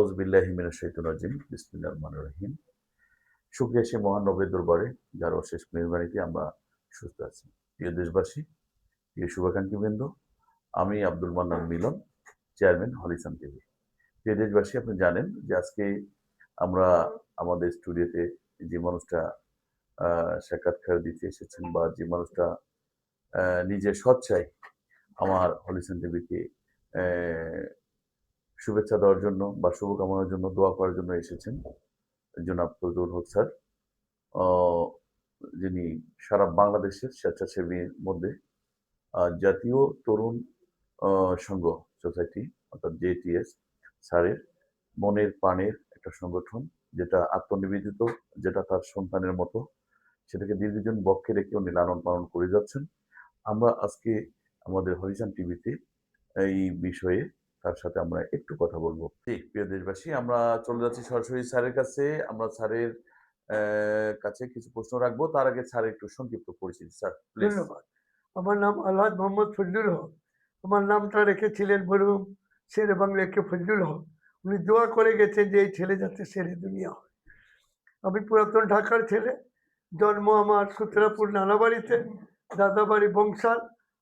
আউযু বিল্লাহি মিনাশ শাইতানির রাজিম। বিসমিল্লাহির রহমানির রহিম। শুকরিয়া সেই মহান রবের দরবারে যার অশেষ মেহেরবানিতে আমরা সুস্থ আছি। প্রিয় দেশবাসী, প্রিয় শুভাকাঙ্ক্ষীবৃন্দ, আমি আব্দুল মান্নান মিলন, চেয়ারম্যান হলিসন টিভি। প্রিয় দেশবাসী, আপনি জানেন যে আজকে আমরা আমাদের স্টুডিওতে যে মানুষটা সাক্ষাৎকার দিতে এসেছেন বা যে মানুষটা নিজের স্বেচ্ছায় আমার হলিসন টিভিকে শুভেচ্ছা দেওয়ার জন্য বা শুভকামনার জন্য দোয়া করার জন্য এসেছেন জনাব ফজলুল হক স্যার, যিনি সারা বাংলাদেশের স্বেচ্ছাসেবীর মধ্যে জাতীয় তরুণ সংঘ সোসাইটি অর্থাৎ জেটিএস স্যারের মনের প্রাণের একটা সংগঠন, যেটা আত্মনিবেদিত, যেটা তার সন্তানের মতো, সেটাকে দীর্ঘদিন বক্ষে রেখে উনি লালন পালন করে যাচ্ছেন। আমরা আজকে আমাদের হরিজন টিভিতে এই বিষয়ে তার সাথে আমরা একটু কথা বলবো। ঠিক, প্রিয় দেশবাসী, আমরা চলে যাচ্ছি সরাসরি স্যারের কাছে। আমরা স্যারের কাছে কিছু প্রশ্ন রাখবো। তার আগে স্যার একটু সংক্ষিপ্ত পরিচিতি। Sir please. ধন্যবাদ। আমার নাম আলহাজ মোহাম্মদ ফজলুল হক। আমার নামটা রেখেছিলেন মরহুম শেরে বাংলা কে ফজলুল হক। উনি দোয়া করে গেছেন যে এই ছেলে যাতে শেরে দুনিয়া হয়। আমি পুরাতন ঢাকার ছেলে। জন্ম আমার সুতরাপুর নানাবাড়িতে, দাদা বাড়ি বংশাল,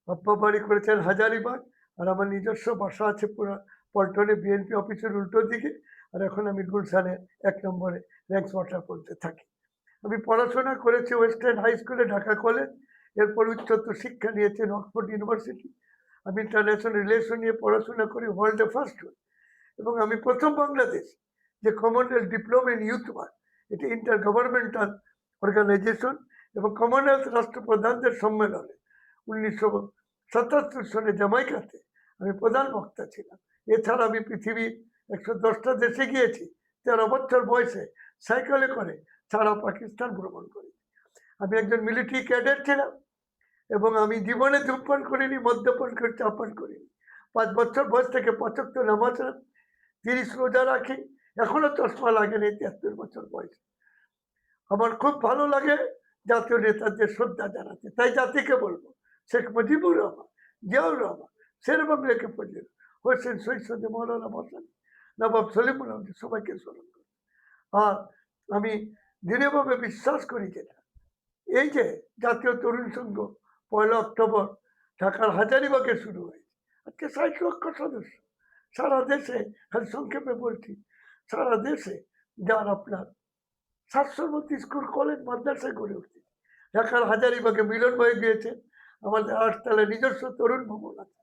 আব্বা বাড়ি করেছেন হাজারিবাগ, আর আমার নিজস্ব বাসা আছে পুরা পল্টনে বিএনপি অফিসের উল্টো দিকে। আর এখন আমি গুলশানে 1 নম্বরে র্যাঙ্কস ওয়াটার পড়তে থাকি। আমি পড়াশোনা করেছি ওয়েস্ট এন্ড হাই স্কুলে, ঢাকা কলেজ। এরপর উচ্চতর শিক্ষা নিয়েছেন অক্সফোর্ড ইউনিভার্সিটি। আমি ইন্টারন্যাশনাল রিলেশন নিয়ে পড়াশোনা করি, ওয়ার্ল্ডে ফার্স্ট হই। এবং আমি প্রথম বাংলাদেশ যে Commonwealth diploma in youth work, এটি ইন্টার গভর্নমেন্টাল অর্গানাইজেশন এবং কমনওয়েলথ রাষ্ট্রপ্রধানদের সম্মেলনে 1977 সালে জামাইকাতে আমি প্রধান বক্তা ছিলাম। এছাড়া আমি পৃথিবীর 110টা দেশে গিয়েছি। 13 বছর বয়সে সাইকেলে করে সারা পাকিস্তান ভ্রমণ করি। আমি একজন মিলিটারি ক্যাডেট ছিলাম এবং আমি জীবনে ধূমপান করিনি, মদ্যপান করে চাপান করিনি। 5 বছর বয়স থেকে 5 ওয়াক্ত নামাজ, 30 রোজা রাখি। এখনো চশমা লাগেনি 73 বছর বয়সে। আমার খুব ভালো লাগে জাতীয় নেতাদের শ্রদ্ধা জানাতে। তাই জাতিকে বলবো, শেখ মুজিবুর রহমান, জিয়াউর রহমান, শেরে বাংলা কে ফজলুল, হোসেন শহীদ মৌলানা ভাসানী, নবাব সলিমুল্লাহ, সবাইকে স্মরণ করি। আর আমি দৃঢ়ভাবে বিশ্বাস করি যেটা, এই যে জাতীয় তরুণ সংঘ 1 অক্টোবর ঢাকার হাজারীবাগে শুরু হয়েছে, আজকে 60 লক্ষ সদস্য সারা দেশে। খালি সংক্ষেপে বলছি, সারা দেশে যার আপনার 700-র মতো স্কুল কলেজ মাদ্রাসায় গড়ে উঠছে। ঢাকার হাজারীবাগে মিলন হয়ে গিয়েছে। আমাদের 8 তলায় নিজস্ব তরুণ ভবন আছে।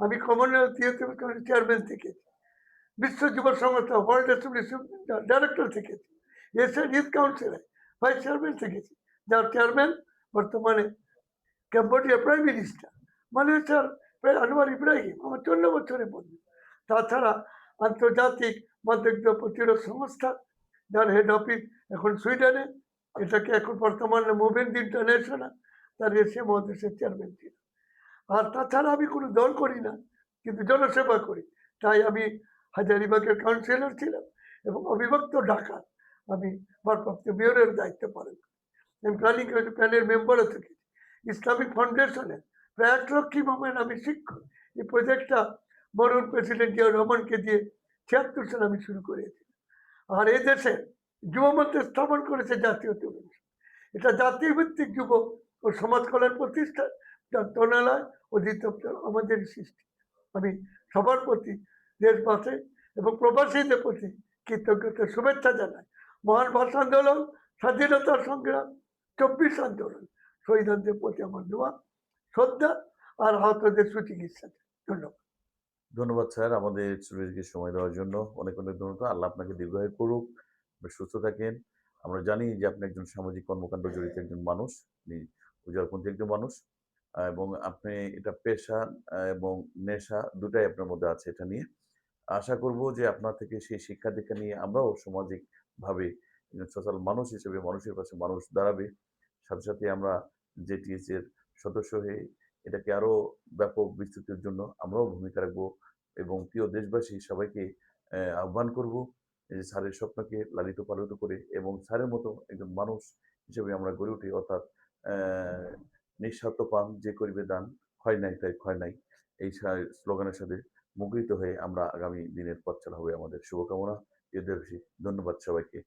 আমি কমনওয়েলথ ইউথ চেয়ারম্যান থেকেছি, বিশ্ব যুব সংস্থা ওয়ার্ল্ড অ্যাসোসিয়েশন ডাইরেক্টর থেকেছি, এশিয়ান ইউথ কাউন্সিলে ভাইস চেয়ারম্যান থেকেছি, যার চেয়ারম্যান বর্তমানে ক্যাম্বোডিয়া প্রাইম মিনিস্টার, মালয়েশিয়ার আনোয়ার ইব্রাহিম আমার 14 বছরের বন্ধু। তাছাড়া আন্তর্জাতিক মাদক প্রতিরোধ সংস্থা, যার হেড অফিস এখন সুইডেনে, এটাকে এখন বর্তমানে মুভমেন্ট ইন্টারন্যাশনাল, তার এশিয়া মহাদেশের চেয়ারম্যান ছিল। আর তাছাড়া আমি কোনো দল করি না, কিন্তু জনসেবা করি। তাই আমি হাজারীবাগের কাউন্সিলর ছিলাম এবং অবিভক্ত ঢাকা আমি ভারপ্রাপ্ত মেয়রের দায়িত্ব পালন করি। আমি প্ল্যানিং কমিটি প্ল্যানের মেম্বারও থেকেছি। ইসলামিক ফাউন্ডেশনের প্রায় 1 লক্ষ ইমামের আমি শিক্ষক। এই প্রজেক্টটা মরহুম প্রেসিডেন্ট জিয়াউর রহমানকে দিয়ে 76 সালে আমি শুরু করেছি। আর এই দেশে যুব মঞ্চ স্থাপন করেছে জাতীয় তরুণ। এটা জাতীয় ভিত্তিক যুব ও সমাজ কল্যাণ প্রতিষ্ঠান, যার তনালয় অধিদপ্তর আমাদের সৃষ্টি। আমি সবার প্রতি, দেশবাসী এবং প্রবাসীদের প্রতি কৃতজ্ঞতা শুভেচ্ছা জানাই। মহান ভাষা আন্দোলন, স্বাধীনতার সংগ্রাম, 24 আন্দোলন, শহীদদের প্রতি আমার দোয়া, শ্রদ্ধা আর আহতদের সুচিকিৎসা। ধন্যবাদ। ধন্যবাদ স্যার, আমাদের স্টুডিওকে সময় দেওয়ার জন্য অনেক অনেক ধন্যবাদ। আল্লাহ আপনাকে দীর্ঘায়ু করুক, আপনি সুস্থ থাকেন। আমরা জানি যে আপনি একজন সামাজিক কর্মকাণ্ড জড়িত একজন মানুষ, আপনি উজারপন্থী একজন মানুষ, এবং আপনি এটা পেশা এবং নেশা দুটাই আপনার মধ্যে আছে। এটা নিয়ে আশা করব যে আপনার থেকে সেই শিক্ষা দীক্ষা নিয়ে আমরাও সামাজিকভাবে একজন সোশ্যাল মানুষ হিসেবে মানুষের পাশে মানুষ দাঁড়াবে। সাথে সাথে আমরা জেটিএস এর সদস্য হয়ে এটাকে আরো ব্যাপক বিস্তৃতির জন্য আমরাও ভূমিকা রাখবো এবং প্রিয় দেশবাসী সবাইকে আহ্বান করব যে স্যারের স্বপ্নকে লালিত পালিত করে এবং স্যারের মতো একজন মানুষ হিসেবে আমরা গড়ে উঠি। অর্থাৎ নিঃস্বার্থ পান যে করিবে দান, হয় নাই তাই ক্ষয় নাই, এই স্লোগানের সাথে মুখরিত হয়ে আমরা আগামী দিনের পথ চলা হবে আমাদের শুভকামনা। প্রিয় দেশবাসী, ধন্যবাদ সবাইকে।